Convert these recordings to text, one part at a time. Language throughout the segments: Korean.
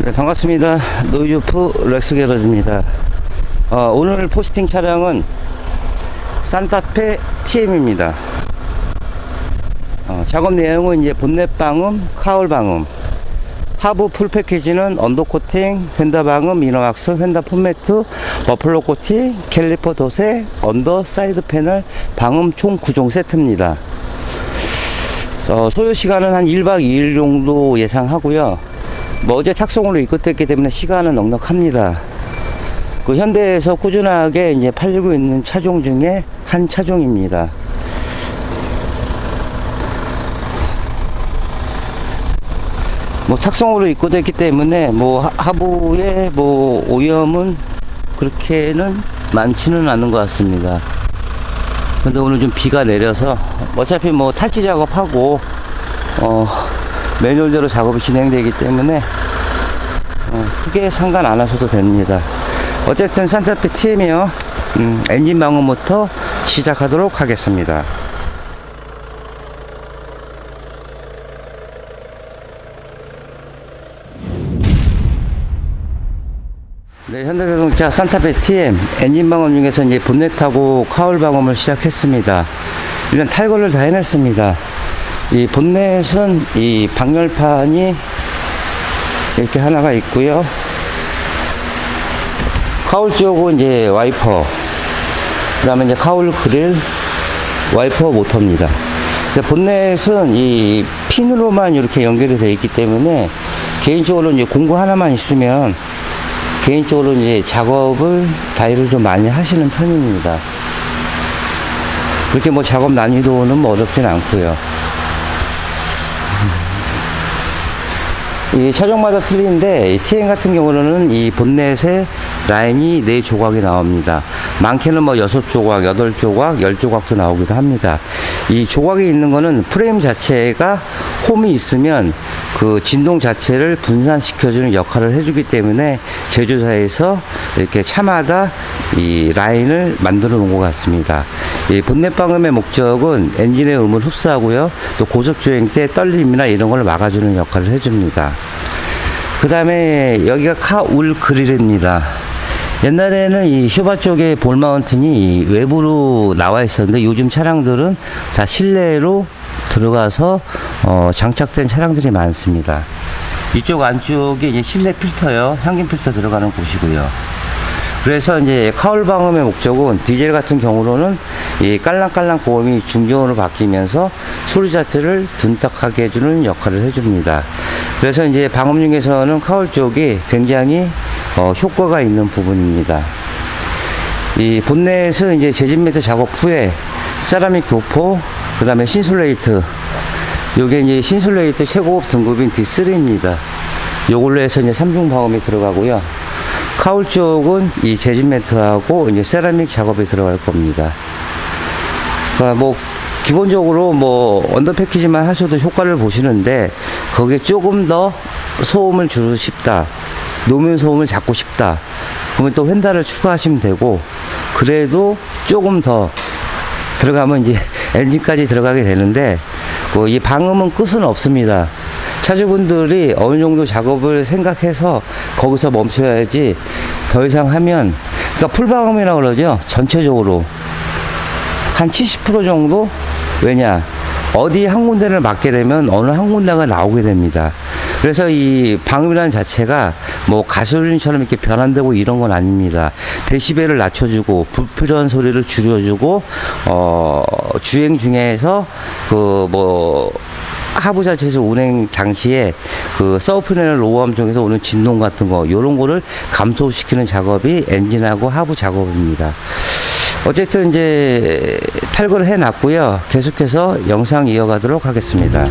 네, 반갑습니다. 노이즈프 렉스 게러지입니다. 오늘 포스팅 차량은 산타페 TM입니다. 작업 내용은 이제 본넷 방음, 카울 방음, 하부 풀 패키지는 언더 코팅, 휀다 방음, 미너왁스, 휀다 폼매트, 버플러 코팅, 캘리퍼 도색, 언더 사이드 패널 방음 총 9종 세트입니다. 소요 시간은 한 1박 2일 정도 예상하고요. 어제 착송으로 입고됐기 때문에 시간은 넉넉합니다. 현대에서 꾸준하게 이제 팔리고 있는 차종 중에 한 차종입니다. 착송으로 입고됐기 때문에 하부에 오염은 그렇게는 많지는 않은 것 같습니다. 근데 오늘 좀 비가 내려서 어차피 탈지 작업하고 매뉴얼대로 작업이 진행되기 때문에 크게 상관 안 하셔도 됩니다. 어쨌든 산타페 TM이요. 엔진 방음부터 시작하도록 하겠습니다. 네, 현대자동차 산타페 TM 엔진 방음 중에서 이제 본넷하고 카울 방음을 시작했습니다. 일단 탈거를 다 해냈습니다. 이 본넷은 이 방열판이 이렇게 하나가 있고요. 카울 쪽은 이제 와이퍼, 그 다음에 이제 카울 그릴, 와이퍼 모터입니다. 본넷은 이 핀으로만 이렇게 연결이 되어 있기 때문에 개인적으로 이제 공구 하나만 있으면 개인적으로 이제 작업을 다이를 좀 많이 하시는 편입니다. 그렇게 작업 난이도는 어렵진 않고요. 이 차종마다 틀린데 이 TM 같은 경우는 이 본넷에 라인이 4조각이 나옵니다. 많게는 6조각, 8조각, 10조각도 나오기도 합니다. 이 조각이 있는 거는 프레임 자체가 홈이 있으면 그 진동 자체를 분산시켜주는 역할을 해주기 때문에 제조사에서 이렇게 차마다 이 라인을 만들어 놓은 것 같습니다. 이 본넷 방음의 목적은 엔진의 음을 흡수하고요, 또 고속주행 때 떨림이나 이런 걸 막아주는 역할을 해줍니다. 그 다음에 여기가 카울 그릴입니다. 옛날에는 이 쇼바 쪽에 볼 마운틴이 외부로 나와 있었는데 요즘 차량들은 다 실내로 들어가서 장착된 차량들이 많습니다. 이쪽 안쪽이 이제 실내 필터요, 향균 필터 들어가는 곳이고요. 그래서 이제 카울 방음의 목적은 디젤 같은 경우로는 이 깔랑깔랑 고음이 중저음으로 바뀌면서 소리 자체를 둔탁하게 해주는 역할을 해줍니다. 그래서 이제 방음 중에서는 카울 쪽이 굉장히 효과가 있는 부분입니다. 이 본넷은 이제 재진 매트 작업 후에 세라믹 도포, 그 다음에 신술레이트, 요게 이제 신술레이트 최고급 등급인 D3입니다. 요걸로 해서 이제 3중 방음이 들어가고요. 카울 쪽은 이 재진 매트하고 이제 세라믹 작업이 들어갈 겁니다. 그러니까 기본적으로 언더 패키지만 하셔도 효과를 보시는데 거기에 조금 더 소음을 주고 싶다, 노면 소음을 잡고 싶다, 그러면 또 휀다를 추가하시면 되고, 그래도 조금 더 들어가면 이제 엔진까지 들어가게 되는데 이 방음은 끝은 없습니다. 차주분들이 어느 정도 작업을 생각해서 거기서 멈춰야지 더 이상 하면, 그러니까 풀방음이라고 그러죠. 전체적으로 한 70% 정도. 왜냐, 어디 한 군데를 맞게 되면 어느 한 군데가 나오게 됩니다. 그래서 이 방음이라는 자체가 가솔린처럼 이렇게 변환되고 이런 건 아닙니다. 데시벨을 낮춰주고 불필요한 소리를 줄여주고 주행 중에서 하부 자체에서 운행 당시에 서브패널 로우암 쪽에서 오는 진동 같은 거, 요런 거를 감소시키는 작업이 엔진하고 하부 작업입니다. 어쨌든 이제 탈거를 해 놨고요. 계속해서 영상 이어가도록 하겠습니다.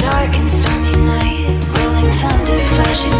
Dark and stormy night, rolling thunder, flashing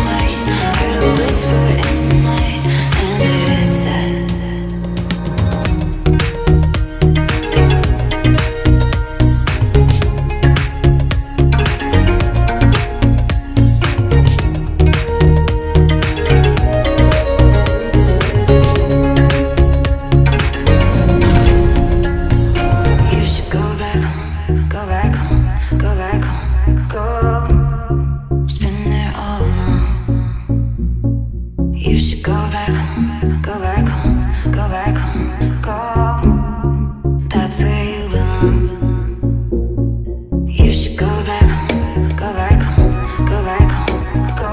should go back home, go back home, go back home, go.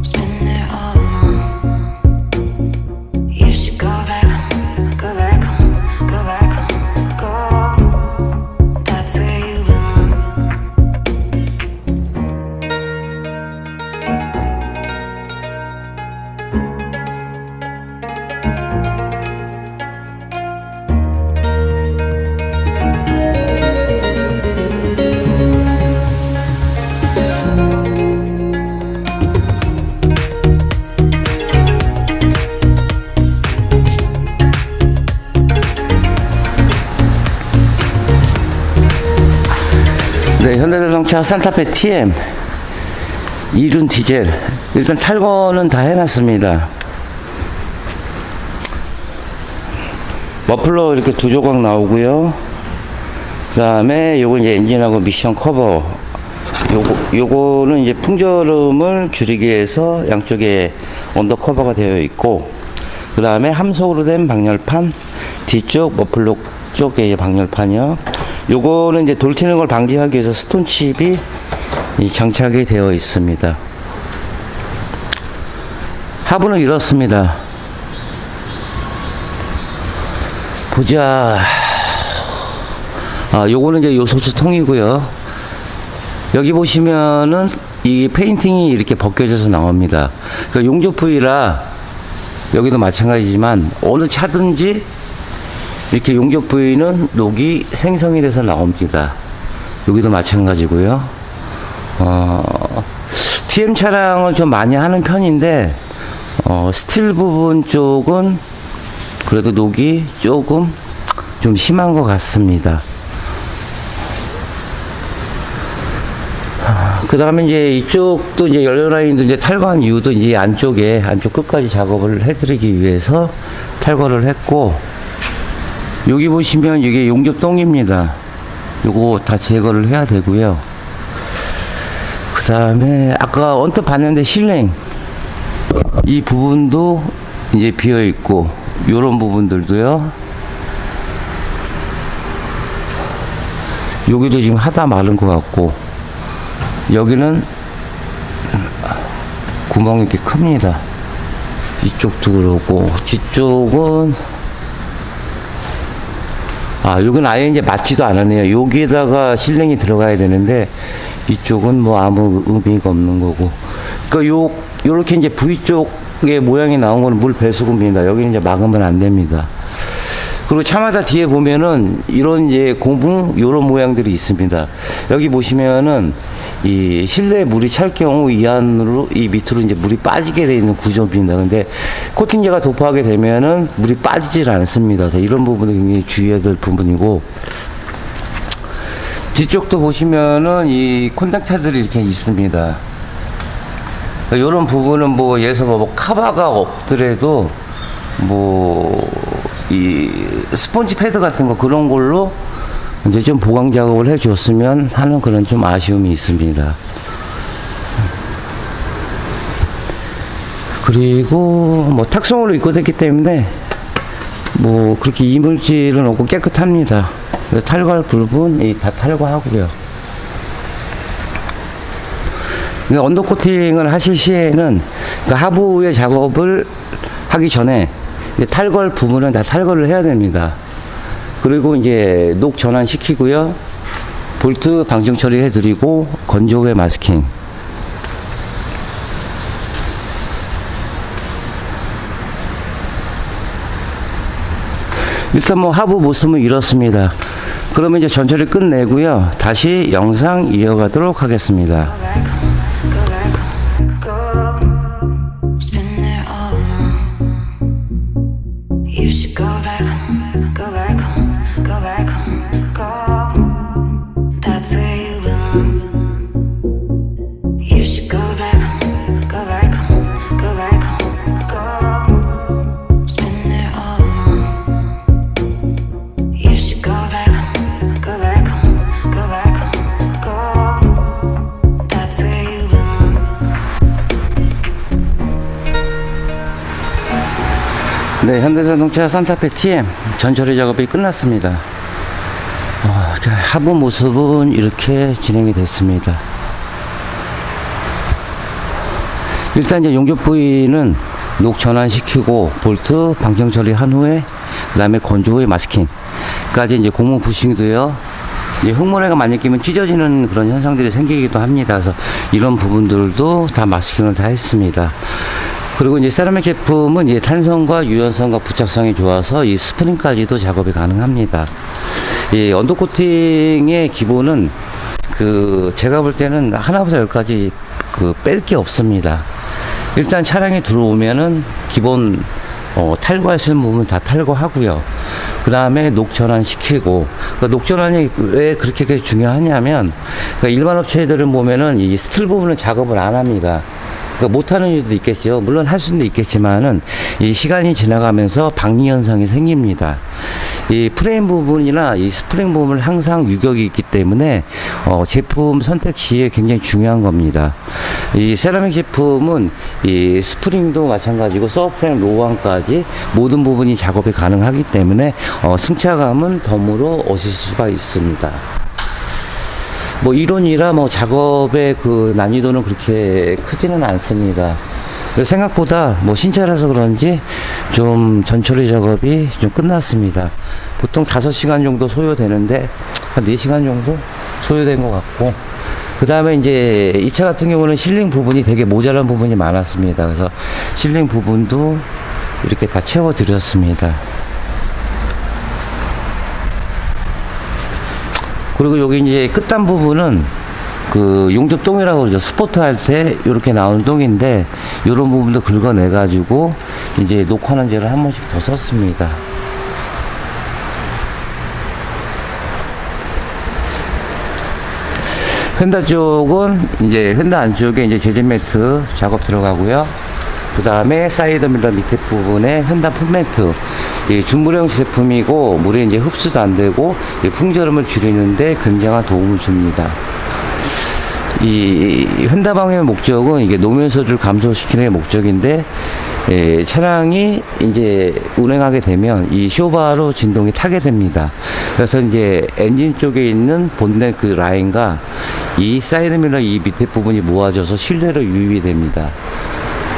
Spend it all alone. You should go back home, go back home, go back home, go. That's where you belong. 네, 현대자동차 산타페 TM 2륜 디젤. 일단 탈거는 다 해놨습니다. 머플러 이렇게 두 조각 나오고요. 그 다음에 요건 이제 엔진하고 미션 커버. 요거는 이제 풍절음을 줄이기 위해서 양쪽에 언더 커버가 되어 있고, 그 다음에 함석으로 된 방열판, 뒤쪽 머플러 쪽에 방열판이요. 요거는 이제 돌 튀는 걸 방지하기 위해서 스톤칩이 장착이 되어 있습니다. 하부는 이렇습니다. 보자. 요거는 이제 요소수 통이고요. 여기 보시면은 이 페인팅이 이렇게 벗겨져서 나옵니다. 그 용접 부위라 여기도 마찬가지지만 어느 차든지 이렇게 용접 부위는 녹이 생성이 돼서 나옵니다. 여기도 마찬가지고요. TM 차량을 좀 많이 하는 편인데 스틸 부분 쪽은 그래도 녹이 조금 좀 심한 것 같습니다. 그 다음에 이제 이쪽도 이제 연료 라인도 이제 탈거한 이유도 이제 안쪽 끝까지 작업을 해드리기 위해서 탈거를 했고, 여기 보시면 이게 용접동입니다. 요거 다 제거를 해야 되고요. 그 다음에 아까 언뜻 봤는데 실링 이 부분도 이제 비어 있고, 요런 부분들도요. 여기도 지금 하다 마른 것 같고, 여기는 구멍이 이렇게 큽니다. 이쪽도 그렇고, 뒤쪽은 여긴 아예 이제 맞지도 않았네요. 여기에다가 실링이 들어가야 되는데 이쪽은 뭐 아무 의미가 없는 거고. 그러니까 요렇게 이제 V 쪽의 모양이 나온 거는 물 배수구입니다. 여기는 이제 막으면 안 됩니다. 그리고 차마다 뒤에 보면은 이런 이제 고무 요런 모양들이 있습니다. 여기 보시면은 이 실내에 물이 찰 경우 이 안으로 이 밑으로 이제 물이 빠지게 되어 있는 구조입니다. 근데 코팅제가 도포하게 되면은 물이 빠지질 않습니다. 그래서 이런 부분은 굉장히 주의해야 될 부분이고, 뒤쪽도 보시면은 이 콘택터들이 이렇게 있습니다. 이런 부분은 뭐 예서 뭐 카바가 없더라도 뭐 이 스펀지 패드 같은 거 그런 걸로 이제 좀 보강 작업을 해 줬으면 하는 그런 좀 아쉬움이 있습니다. 그리고 뭐 탁송으로 입고됐기 때문에 뭐 그렇게 이물질은 없고 깨끗합니다. 탈거할 부분 다 탈거하고요. 근데 언더 코팅을 하실 시에는 그 하부의 작업을 하기 전에 탈거할 부분은 다 탈거를 해야 됩니다. 그리고 이제 녹 전환 시키고요. 볼트 방정 처리 해드리고 건조 후에 마스킹. 일단 뭐 하부 모습은 이렇습니다. 그러면 이제 전처리 끝내고요. 다시 영상 이어가도록 하겠습니다. You should go back home, go back home, go back home, go. That's where you belong. You should go back home, go back home, go back home, go. Spend it all alone. You should go back home, go back home, go back home, go. That's where you belong. 네, 현대자동차 산타페 TM 전처리 작업이 끝났습니다. 하부 모습은 이렇게 진행이 됐습니다. 일단 이제 용접 부위는 녹 전환시키고 볼트 방정 처리한 후에 그 다음에 건조 후에 마스킹까지 이제 고무 부싱도요. 이제 흙모래가 많이 끼면 찢어지는 그런 현상들이 생기기도 합니다. 그래서 이런 부분들도 다 마스킹을 다 했습니다. 그리고 이제 세라믹 제품은 이제 탄성과 유연성과 부착성이 좋아서 이 스프링까지도 작업이 가능합니다. 이 언더 코팅의 기본은 제가 볼 때는 하나부터 열까지 뺄 게 없습니다. 일단 차량이 들어오면은 기본 탈거할 수 있는 부분 다 탈거하고요. 그 다음에 녹 전환시키고, 녹 전환이 왜 그렇게 중요하냐면, 일반 업체들은 보면은 이 스틸 부분은 작업을 안 합니다. 못하는 이유도 있겠죠. 물론 할 수는 있겠지만은 이 시간이 지나가면서 박리 현상이 생깁니다. 이 프레임 부분이나 이 스프링 부분을 항상 유격이 있기 때문에 제품 선택 시에 굉장히 중요한 겁니다. 이 세라믹 제품은 이 스프링도 마찬가지고 서브프레임 로우암까지 모든 부분이 작업이 가능하기 때문에 승차감은 덤으로 오실 수가 있습니다. 뭐 이론이라 뭐 작업의 난이도는 그렇게 크지는 않습니다. 생각보다 뭐 신차라서 그런지 좀 전처리 작업이 좀 끝났습니다. 보통 5시간 정도 소요되는데 한 4시간 정도 소요된 것 같고, 그 다음에 이제 이 차 같은 경우는 실링 부분이 되게 모자란 부분이 많았습니다. 그래서 실링 부분도 이렇게 다 채워 드렸습니다. 그리고 여기 이제 끝단 부분은 용접 똥이라고 그러죠. 스포트 할 때 이렇게 나오는 똥인데, 이런 부분도 긁어내 가지고 이제 녹화는제를 한 번씩 더 썼습니다. 휀다 쪽은 이제 휀다 안쪽에 이제 제재 매트 작업 들어가고요. 그 다음에 사이드 밀러 밑에 부분에 휀다 풋매트, 준물형 제품이고 물에 이제 흡수도 안 되고 풍절음을 줄이는데 굉장한 도움을 줍니다. 이 휀다 방향의 목적은 이게 노면소를 감소시키는 게 목적인데, 차량이 이제 운행하게 되면 이 쇼바로 진동이 타게 됩니다. 그래서 이제 엔진 쪽에 있는 본넷 라인과 이 사이드 밀러 이 밑에 부분이 모아져서 실내로 유입이 됩니다.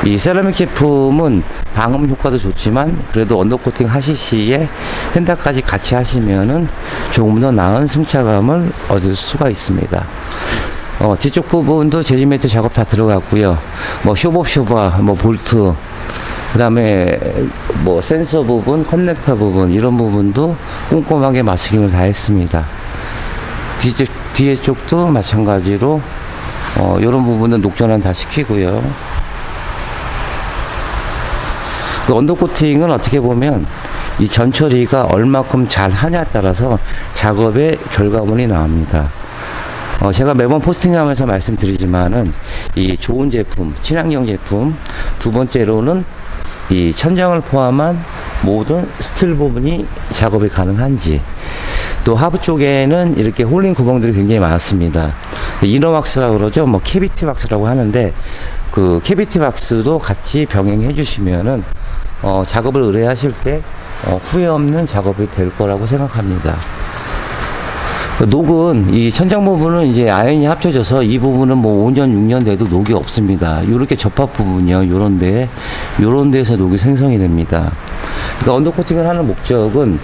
이 세라믹 제품은 방음 효과도 좋지만 그래도 언더코팅 하실 시에 휀다까지 같이 하시면은 조금 더 나은 승차감을 얻을 수가 있습니다. 뒤쪽 부분도 재질 매트 작업 다 들어갔고요. 뭐 쇼바, 뭐 볼트, 그 다음에 뭐 센서 부분, 커넥터 부분, 이런 부분도 꼼꼼하게 마스킹을 다 했습니다. 뒤에 쪽도 마찬가지로 이런 부분은 녹전환 다 시키고요. 언더코팅은 어떻게 보면 이 전처리가 얼마큼 잘 하냐에 따라서 작업의 결과물이 나옵니다. 제가 매번 포스팅하면서 말씀드리지만은 이 좋은 제품, 친환경 제품, 두 번째로는 이 천장을 포함한 모든 스틸 부분이 작업이 가능한지, 또 하부 쪽에는 이렇게 홀링 구멍들이 굉장히 많습니다. 이너 왁스라고 그러죠. 뭐 캐비티 왁스라고 하는데, 캐비티 왁스도 같이 병행해 주시면은 작업을 의뢰하실 때 후회 없는 작업이 될 거라고 생각합니다. 녹은 이 천장 부분은 이제 아연이 합쳐져서 이 부분은 뭐 5년 6년 돼도 녹이 없습니다. 이렇게 접합 부분이요, 요런 데에서 녹이 생성이 됩니다. 그러니까 언더코팅을 하는 목적은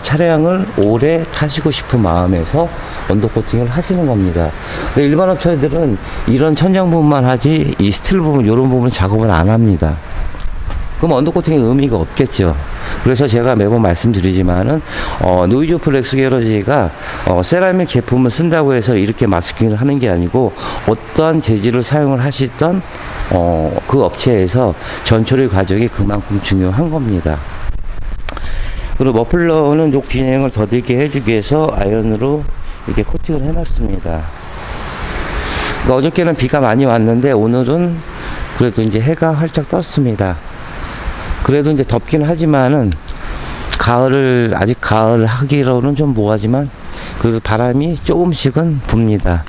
차량을 오래 타시고 싶은 마음에서 언더코팅을 하시는 겁니다. 일반 업체들은 이런 천장 부분만 하지 이 스틸 부분, 요런 부분 작업을 안 합니다. 그럼 언더코팅의 의미가 없겠죠. 그래서 제가 매번 말씀드리지만은 노이즈 오프 렉스 게러지가 세라믹 제품을 쓴다고 해서 이렇게 마스킹을 하는 게 아니고, 어떠한 재질을 사용을 하시던 그 업체에서 전처리 과정이 그만큼 중요한 겁니다. 그리고 머플러는 녹 진행을 더디게 해주기 위해서 아이언으로 이렇게 코팅을 해놨습니다. 그러니까 어저께는 비가 많이 왔는데 오늘은 그래도 이제 해가 활짝 떴습니다. 그래도 이제 덥긴 하지만은 아직 가을 하기로는 좀 뭐하지만 그래도 바람이 조금씩은 붑니다.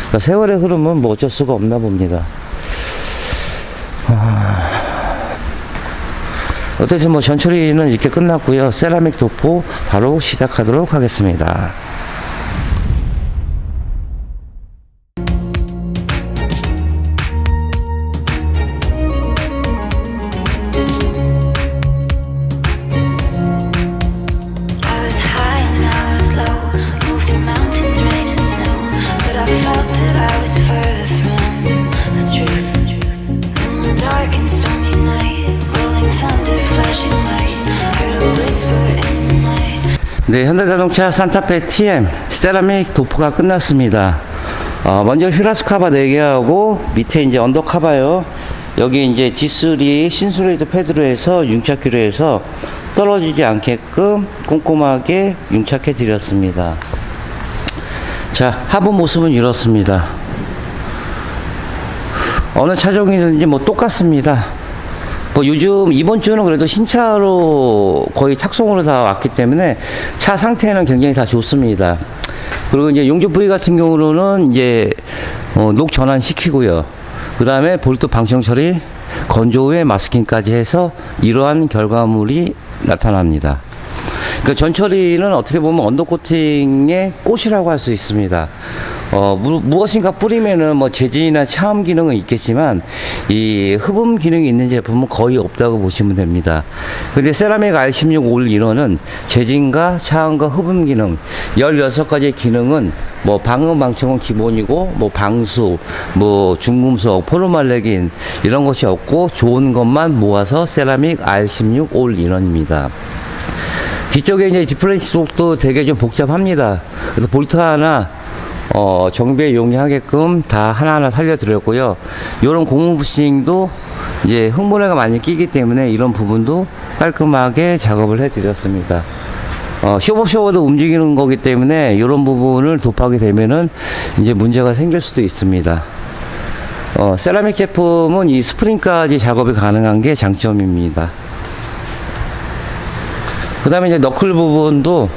그러니까 세월의 흐름은 뭐 어쩔 수가 없나 봅니다. 어쨌든 뭐 전처리는 이렇게 끝났고요. 세라믹 도포 바로 시작하도록 하겠습니다. 네, 현대자동차 산타페 TM 세라믹 도포가 끝났습니다. 먼저 휘라스카바 4개하고 밑에 이제 언더카바요. 여기 이제 D3 신술레이드 패드로 해서 융착기로 해서 떨어지지 않게끔 꼼꼼하게 융착해 드렸습니다. 자, 하부 모습은 이렇습니다. 어느 차종이든지 뭐 똑같습니다. 뭐 요즘 이번 주는 그래도 신차로 거의 착송으로 다 왔기 때문에 차 상태는 굉장히 다 좋습니다. 그리고 이제 용접 부위 같은 경우는 이제 녹 전환 시키고요. 그 다음에 볼트 방청 처리, 건조 후에 마스킹까지 해서 이러한 결과물이 나타납니다. 그러니까 전처리는 어떻게 보면 언더코팅의 꽃이라고 할 수 있습니다. 무엇인가 뿌리면은 뭐 제진이나 차음 기능은 있겠지만 이 흡음 기능이 있는 제품은 거의 없다고 보시면 됩니다. 근데 세라믹 R16 올 인원은 제진과 차음과 흡음 기능 16가지 기능은 뭐 방음 방청은 기본이고 뭐 방수, 뭐 중금속, 포르말레긴 이런 것이 없고 좋은 것만 모아서 세라믹 R16 올 인원입니다. 뒤쪽에 이제 디퍼런시 쪽도 되게 좀 복잡합니다. 그래서 볼트 하나 정비에 용이하게끔 다 하나하나 살려드렸고요. 이런 고무 부싱도 이제 흙모래가 많이 끼기 때문에 이런 부분도 깔끔하게 작업을 해드렸습니다. 쇼버쇼버도 움직이는 거기 때문에 이런 부분을 도포하게 되면은 이제 문제가 생길 수도 있습니다. 세라믹 제품은 이 스프링까지 작업이 가능한 게 장점입니다. 그 다음에 이제 너클 부분도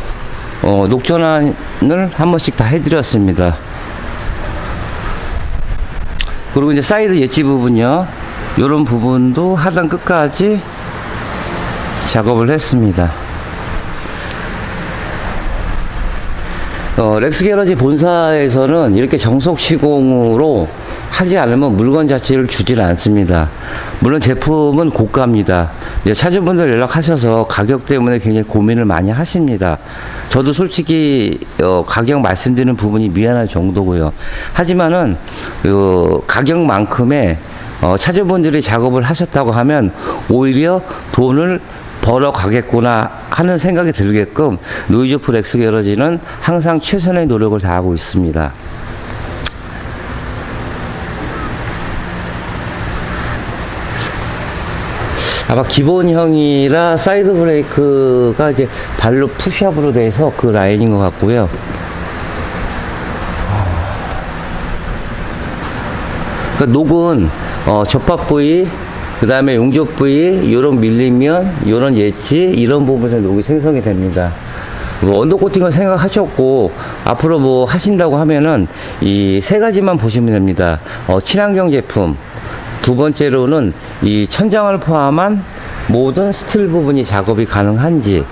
녹전환을 한 번씩 다 해드렸습니다. 그리고 이제 사이드 예지 부분요, 이런 부분도 하단 끝까지 작업을 했습니다. 렉스 게러지 본사에서는 이렇게 정석 시공으로 하지 않으면 물건 자체를 주질 않습니다. 물론 제품은 고가입니다. 이제 차주분들 연락하셔서 가격 때문에 굉장히 고민을 많이 하십니다. 저도 솔직히 가격 말씀드리는 부분이 미안할 정도고요. 하지만은 가격만큼의 차주분들이 작업을 하셨다고 하면 오히려 돈을 벌어 가겠구나 하는 생각이 들게끔 노이즈프 렉스 게러지는 항상 최선의 노력을 다하고 있습니다. 아마 기본형이라 사이드 브레이크가 이제 발로 푸시업으로 돼서 그 라인인 것 같고요. 그러니까 녹은 접합 부위, 그 다음에 용접 부위, 요런 밀리면, 요런 예치, 이런 부분에서 녹이 생성이 됩니다. 뭐 언더코팅을 생각하셨고 앞으로 뭐 하신다고 하면은 이 세 가지만 보시면 됩니다. 친환경 제품, 두 번째로는 이 천장을 포함한 모든 스틸 부분이 작업이 가능한지,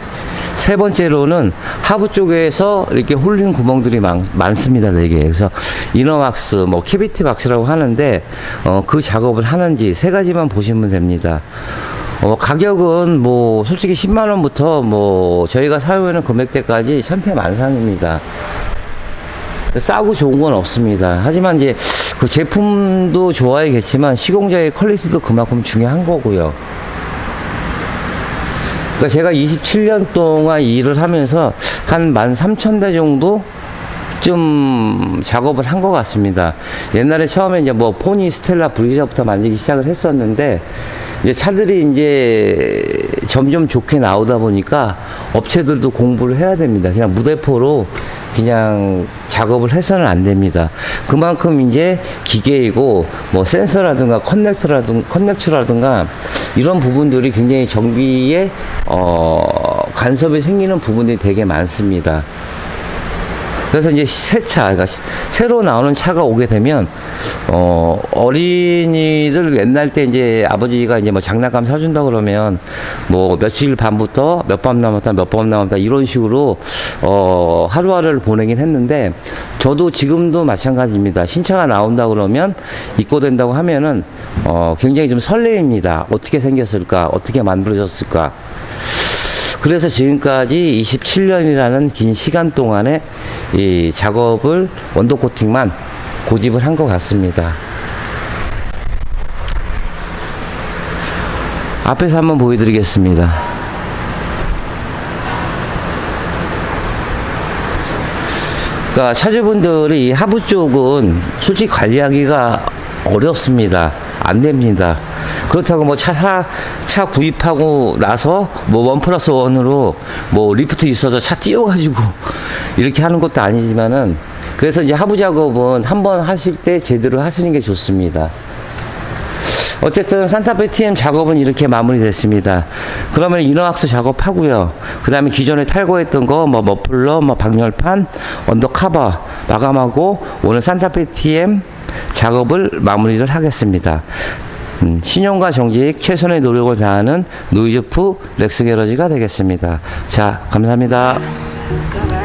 세 번째로는 하부 쪽에서 이렇게 홀린 구멍들이 많습니다. 4개. 그래서 이너왁스, 뭐 캐비티 박스라고 하는데 그 작업을 하는지 세 가지만 보시면 됩니다. 가격은 뭐 솔직히 10만원부터 뭐 저희가 사용하는 금액대까지 천태만상입니다. 싸고 좋은 건 없습니다. 하지만 이제 그 제품도 좋아야겠지만 시공자의 퀄리티도 그만큼 중요한 거고요. 그러니까 제가 27년 동안 일을 하면서 한 13,000대 정도 좀 작업을 한 것 같습니다. 옛날에 처음에 이제 뭐 포니, 스텔라, 브리자부터 만들기 시작을 했었는데 이제 차들이 이제 점점 좋게 나오다 보니까 업체들도 공부를 해야 됩니다. 그냥 무대포로 그냥 작업을 해서는 안 됩니다. 그만큼 이제 기계이고 뭐 센서라든가 커넥터라든가 이런 부분들이 굉장히 정비에 간섭이 생기는 부분들이 되게 많습니다. 그래서 이제 새 차, 그러니까 새로 나오는 차가 오게 되면 어린이들 옛날 때 이제 아버지가 이제 뭐 장난감 사준다 그러면 뭐 며칠 밤부터 몇 밤 남았다 몇 밤 남았다 이런 식으로 하루하루를 보내긴 했는데, 저도 지금도 마찬가지입니다. 신차가 나온다 그러면 입고된다고 하면은 굉장히 좀 설레입니다. 어떻게 생겼을까, 어떻게 만들어졌을까. 그래서 지금까지 27년이라는 긴 시간 동안에 이 작업을 원더코팅만 고집을 한 것 같습니다. 앞에서 한번 보여드리겠습니다. 그러니까 차주분들이 이 하부 쪽은 솔직히 관리하기가 어렵습니다. 안 됩니다. 그렇다고 뭐 차 구입하고 나서 뭐 1+1으로 뭐 리프트 있어서 차 띄워가지고 이렇게 하는 것도 아니지만은, 그래서 이제 하부 작업은 한번 하실 때 제대로 하시는 게 좋습니다. 어쨌든 산타페 TM 작업은 이렇게 마무리됐습니다. 그러면 이너왁스 작업하고요. 그 다음에 기존에 탈거했던 거 뭐 머플러, 뭐 방열판, 언더커버 마감하고 오늘 산타페 TM 작업을 마무리를 하겠습니다. 신용과 정직 최선의 노력을 다하는 노이즈프 렉스 게러지가 되겠습니다. 자, 감사합니다. Go back